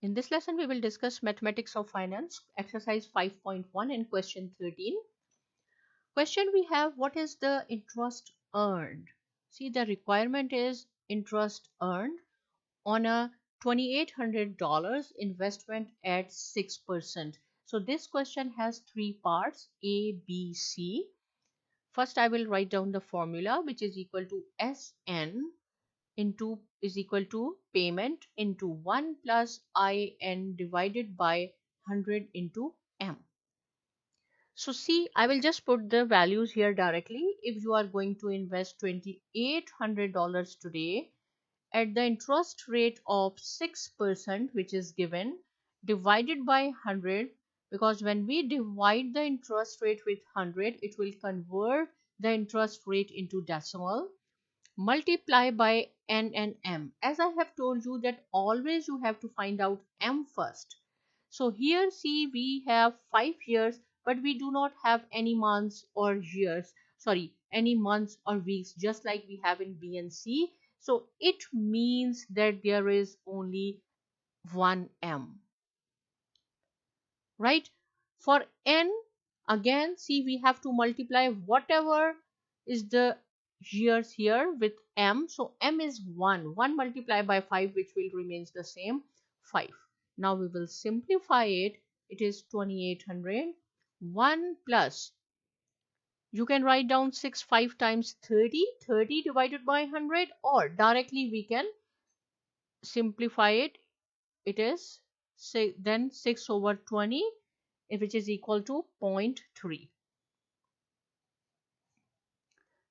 In this lesson, we will discuss mathematics of finance, exercise 5.1 and question 13. Question we have, what is the interest earned? See, the requirement is interest earned on a $2,800 investment at 6%. So this question has three parts, A, B, C. First, I will write down the formula, which is equal to SN into is equal to payment into 1 plus IN divided by 100 into M. So see, I will just put the values here directly. If you are going to invest $2,800 today at the interest rate of 6%, which is given, divided by 100, because when we divide the interest rate with 100, it will convert the interest rate into decimal, multiply by N and M. As I have told you that always you have to find out M first. So here see, we have 5 years, but we do not have any months or years, any months or weeks, just like we have in B and C. So it means that there is only one M, right? For N, again, see, we have to multiply whatever is the years here with M. So M is 1. 1 multiplied by 5, which will remains the same, 5. Now we will simplify it. It is 2,800. 1 plus, you can write down 6 5 times 30. 30 divided by 100, or directly we can simplify it. It is then 6 over 20, which is equal to 0.3.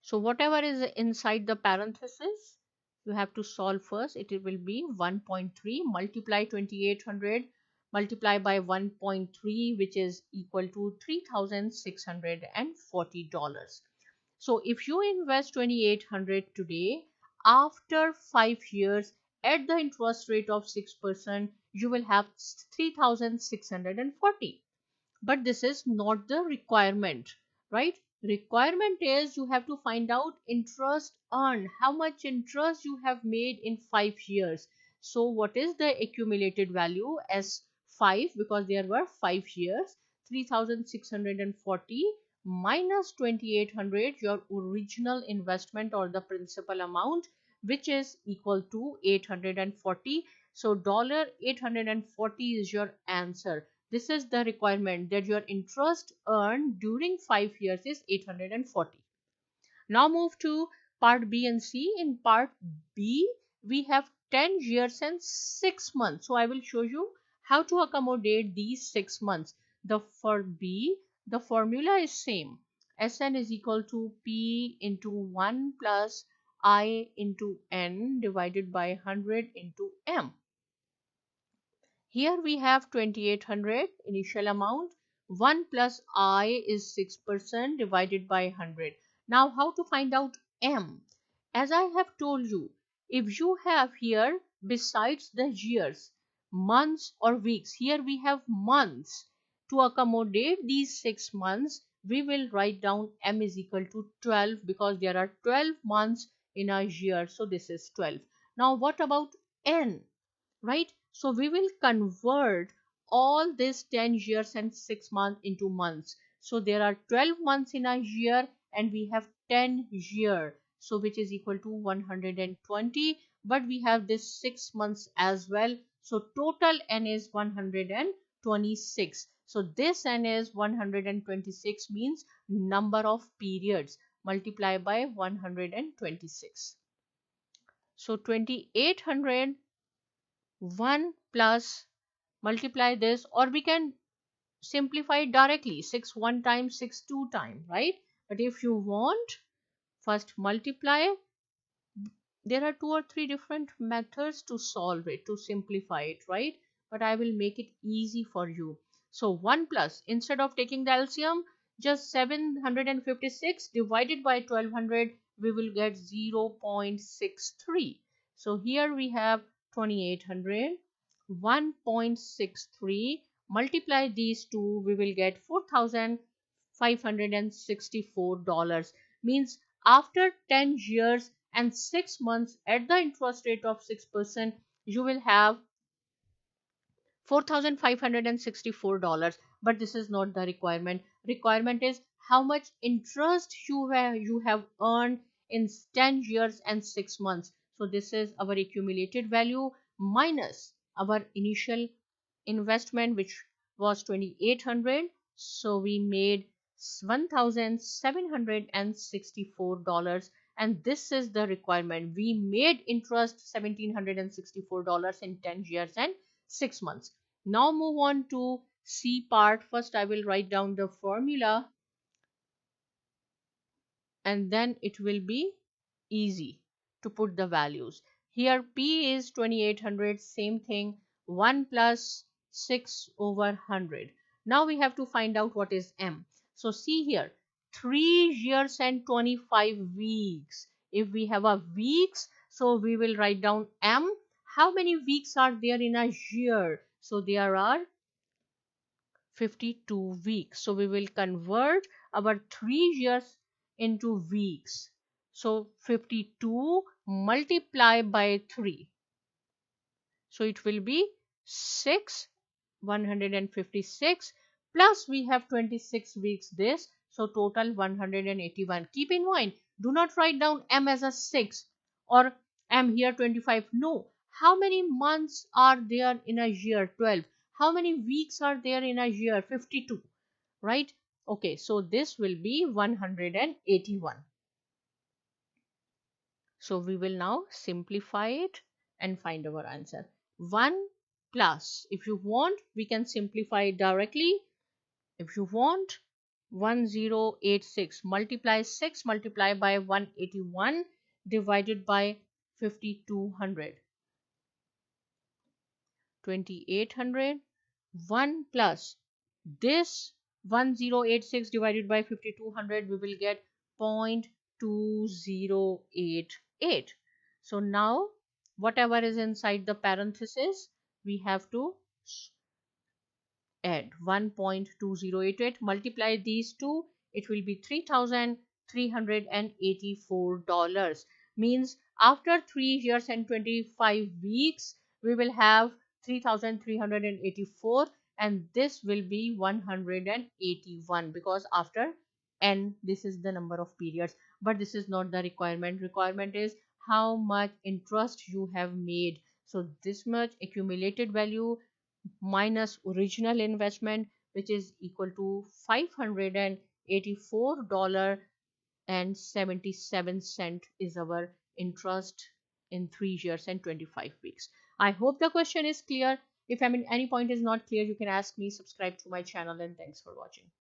So whatever is inside the parenthesis, you have to solve first. It will be 1.3 multiply 2,800 multiply by 1.3, which is equal to $3,640. So if you invest 2,800 today, after 5 years at the interest rate of 6%, you will have 3,640. But this is not the requirement, right? Requirement is you have to find out interest earned, how much interest you have made in 5 years. So what is the accumulated value as 5, because there were 5 years, 3,640 minus 2,800, your original investment or the principal amount, which is equal to 840. So $840 is your answer. This is the requirement, that your interest earned during 5 years is 840. Now move to part B and C. In part B, we have 10 years and 6 months. So I will show you how to accommodate these 6 months. For B, the formula is same. Sn is equal to P into 1 plus I into N divided by 100 into M. Here we have 2,800 initial amount. 1 plus I is 6% divided by 100. Now how to find out M? As I have told you, if you have here besides the years, months or weeks, here we have months. To accommodate these 6 months, we will write down M is equal to 12, because there are 12 months in a year. So this is 12. Now what about N? Right? So we will convert all this 10 years and 6 months into months. So there are 12 months in a year and we have 10 year. So which is equal to 120. But we have this 6 months as well. So total N is 126. So this N is 126, means number of periods multiplied by 126. So 2,800 1 plus, multiply this, or we can simplify it directly, 6 1 time, 6 2 time, right? But if you want, first multiply. There are 2 or 3 different methods to solve it, to simplify it, right? But I will make it easy for you. So 1 plus, instead of taking the LCM, just 756 divided by 1200, we will get 0.63. So here we have 2,800, 1.63, multiply these two, we will get $4,564. Means after 10 years and 6 months at the interest rate of 6%, you will have $4,564. But this is not the requirement. Requirement is how much interest you have earned in 10 years and 6 months. So this is our accumulated value minus our initial investment, which was 2,800. So we made $1,764, and this is the requirement. We made interest $1,764 in 10 years and 6 months. Now move on to C part. First I will write down the formula, and then it will be easy to put the values. Here P is 2,800, same thing, 1 plus 6 over 100. Now we have to find out what is M. So see here, 3 years and 25 weeks. If we have a weeks, so we will write down M. How many weeks are there in a year? So there are 52 weeks. So we will convert our 3 years into weeks. So 52 multiplied by 3. So it will be 156, plus we have 26 weeks this. So total 181. Keep in mind, do not write down M as a 6 or M here 25. No. How many months are there in a year? 12. How many weeks are there in a year? 52. Right? Okay, so this will be 181. So we will now simplify it and find our answer. 1 plus, if you want, we can simplify it directly. If you want, 1086 multiply 6 multiply by 181 divided by 5200. 2800. 1 plus this 1086 divided by 5200, we will get 0.2088. So now whatever is inside the parenthesis, we have to add 1.2088, multiply these two, it will be $3,384. Means after 3 years and 25 weeks we will have 3,384, and this will be 181, because after n this is the number of periods. But this is not the requirement. Requirement is how much interest you have made. So this much accumulated value minus original investment, which is equal to $584.77 is our interest in 3 years and 25 weeks. I hope the question is clear. If any point is not clear, you can ask me. Subscribe to my channel, and thanks for watching.